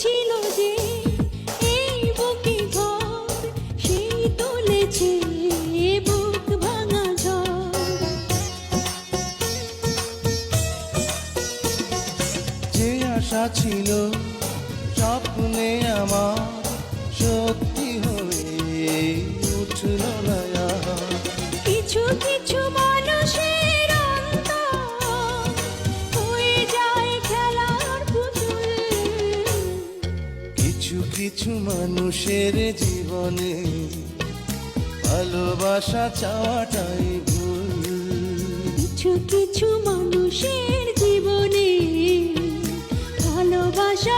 ছিল যে এই বুকে ঘর, সেই তুলেছে বুক ভাঙা ঝড়। যে আশা ছিল স্বপ্নে আমার, সত্যি হয়ে উঠল না আর। কিছু কিছু মানুষের অন্তর হয়ে যায় খেলার পুতুল। কিছু কিছু মানুষের জীবনে ভালোবাসা চাওয়াটাই ভুল। কিছু কিছু মানুষের জীবনে ভালোবাসা